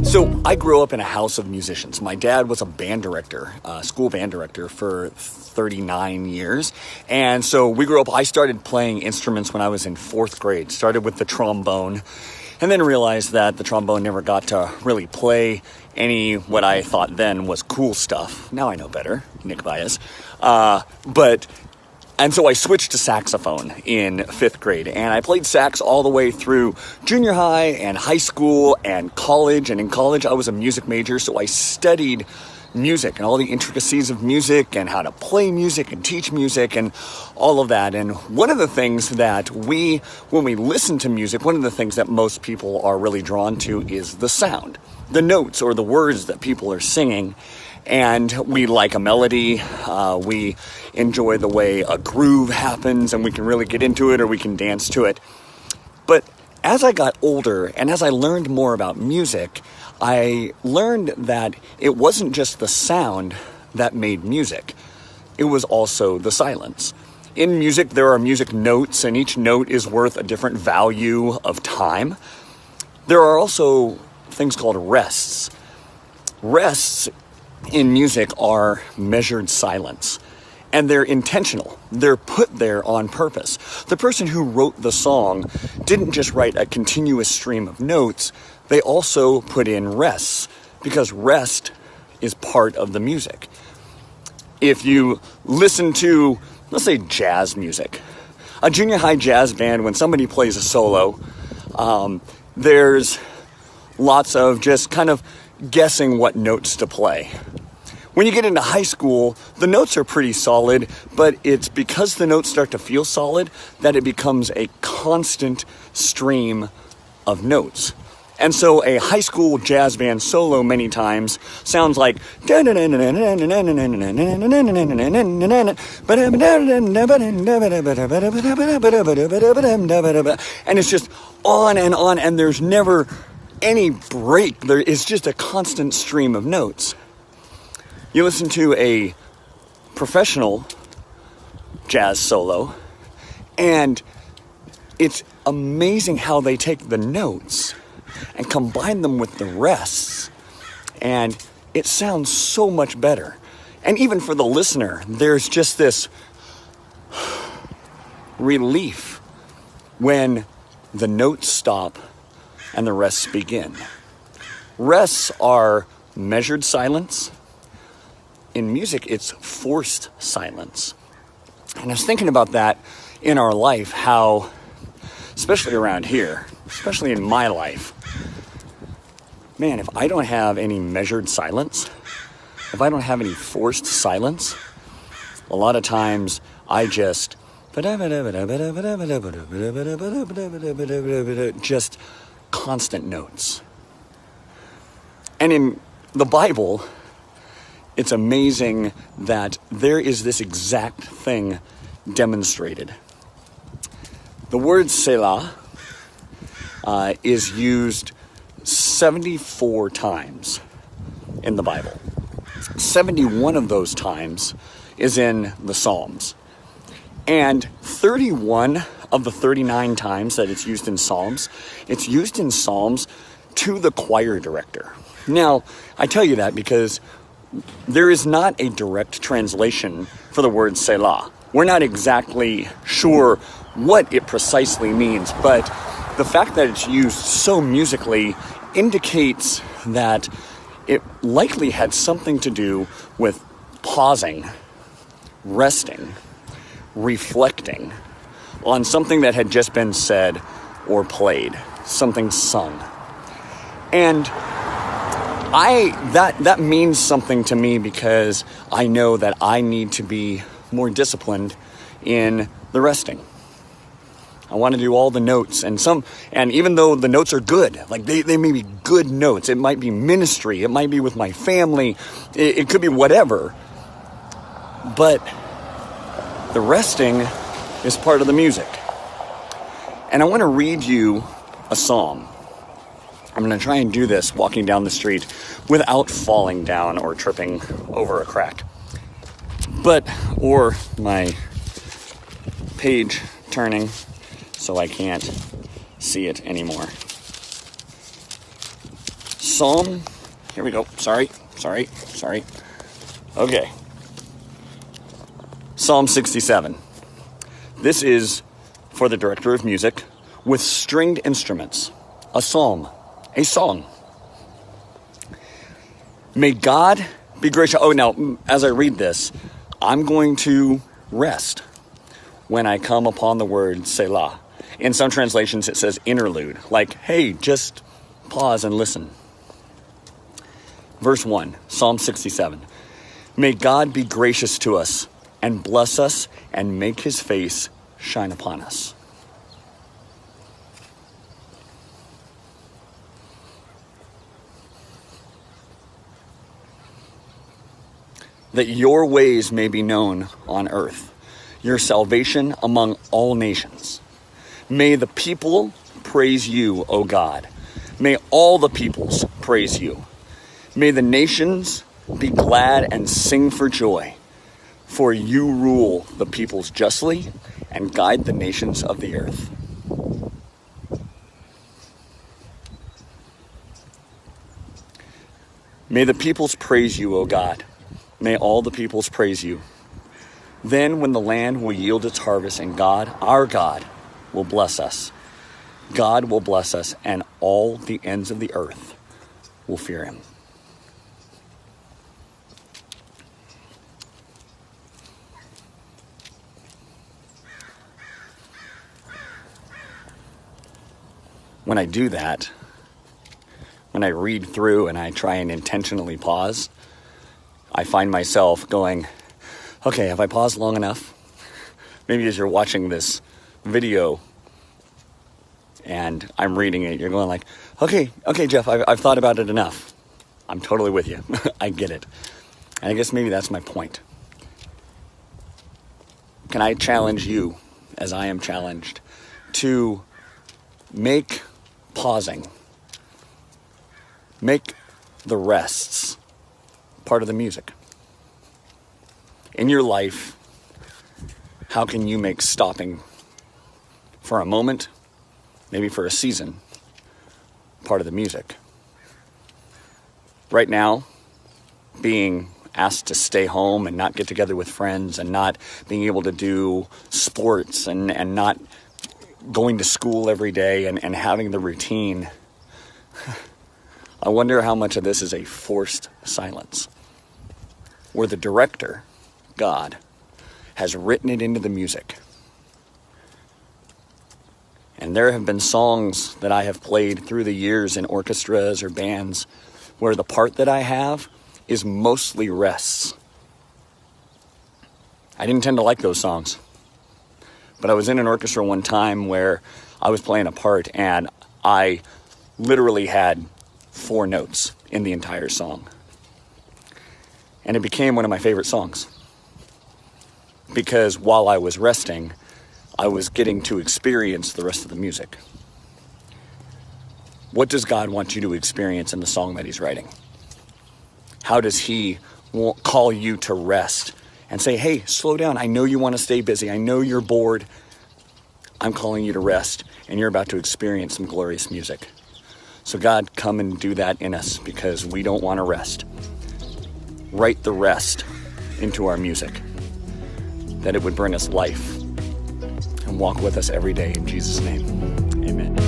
So I grew up in a house of musicians. My dad was a band director, school band director for 39 years. And so we grew up, I started playing instruments when I was in 4th grade. Started with the trombone and then realized that the trombone never got to really play any what I thought then was cool stuff. Now I know better, Nick Bias. And so I switched to saxophone in 5th grade, and I played sax all the way through junior high and high school and college. And in college, I was a music major, so I studied music and all the intricacies of music and how to play music and teach music and all of that. And one of the things that when we listen to music, one of the things that most people are really drawn to is the sound, the notes or the words that people are singing. And we like a melody, we enjoy the way a groove happens, and we can really get into it or we can dance to it. But as I got older and as I learned more about music, I learned that it wasn't just the sound that made music. It was also the silence. In music, there are music notes, and each note is worth a different value of time. There are also things called rests. Rests in music are measured silence, and they're intentional. They're put there on purpose. The person who wrote the song didn't just write a continuous stream of notes, they also put in rests, because rest is part of the music. If you listen to, let's say, jazz music, a junior high jazz band, when somebody plays a solo, there's lots of just kind of guessing what notes to play. When you get into high school, the notes are pretty solid, but it's because the notes start to feel solid that it becomes a constant stream of notes. And so a high school jazz band solo many times sounds like and it's just on, and there's never any break. There is just a constant stream of notes. You listen to a professional jazz solo, and it's amazing how they take the notes and combine them with the rests, and it sounds so much better. And even for the listener, there's just this relief when the notes stop and the rests begin. Rests are measured silence. In music, it's forced silence. And I was thinking about that in our life, how, especially around here, especially in my life, man, if I don't have any measured silence, if I don't have any forced silence, a lot of times I just constant notes. And in the Bible, it's amazing that there is this exact thing demonstrated. The word Selah is used 74 times in the Bible. 71 of those times is in the Psalms. And 31 of the 39 times that it's used in Psalms to the choir director. Now, I tell you that because there is not a direct translation for the word Selah. We're not exactly sure what it precisely means, but the fact that it's used so musically indicates that it likely had something to do with pausing, resting, reflecting on something that had just been said or played, something sung. And that means something to me because I know that I need to be more disciplined in the resting. I want to do all the notes, and even though the notes are good, like they may be good notes, it might be ministry, it might be with my family, it could be whatever, but the resting is part of the music. And I want to read you a psalm. I'm going to try and do this walking down the street without falling down or tripping over a crack. Or my page turning so I can't see it anymore. Psalm, here we go. Sorry. Okay. Psalm 67. This is for the director of music with stringed instruments. A psalm, a song. May God be gracious. Oh, now, as I read this, I'm going to rest when I come upon the word Selah. In some translations, it says interlude, like, hey, just pause and listen. Verse 1, Psalm 67. May God be gracious to us and bless us and make his face shine upon us. That your ways may be known on earth, your salvation among all nations. May the people praise you, O God. May all the peoples praise you. May the nations be glad and sing for joy, for you rule the peoples justly and guide the nations of the earth. May the peoples praise you, O God. May all the peoples praise you. Then when the land will yield its harvest and God, our God, will bless us. God will bless us and all the ends of the earth will fear him. When I do that, when I read through and I try and intentionally pause, I find myself going, okay, have I paused long enough? Maybe as you're watching this video and I'm reading it, you're going like, okay, Jeff, I've thought about it enough. I'm totally with you. I get it. And I guess maybe that's my point. Can I challenge you, as I am challenged, to make pausing, make the rests part of the music? In your life, how can you make stopping for a moment, maybe for a season, part of the music? Right now, being asked to stay home and not get together with friends and not being able to do sports and not going to school every day and having the routine, I wonder how much of this is a forced silence, where the director, God, has written it into the music. And there have been songs that I have played through the years in orchestras or bands where the part that I have is mostly rests. I didn't tend to like those songs. But I was in an orchestra one time where I was playing a part and I literally had 4 notes in the entire song. And it became one of my favorite songs. Because while I was resting, I was getting to experience the rest of the music. What does God want you to experience in the song that he's writing? How does he call you to rest and say, hey, slow down. I know you want to stay busy. I know you're bored. I'm calling you to rest, and you're about to experience some glorious music. So God, come and do that in us because we don't want to rest. Write the rest into our music, that it would bring us life and walk with us every day in Jesus' name. Amen.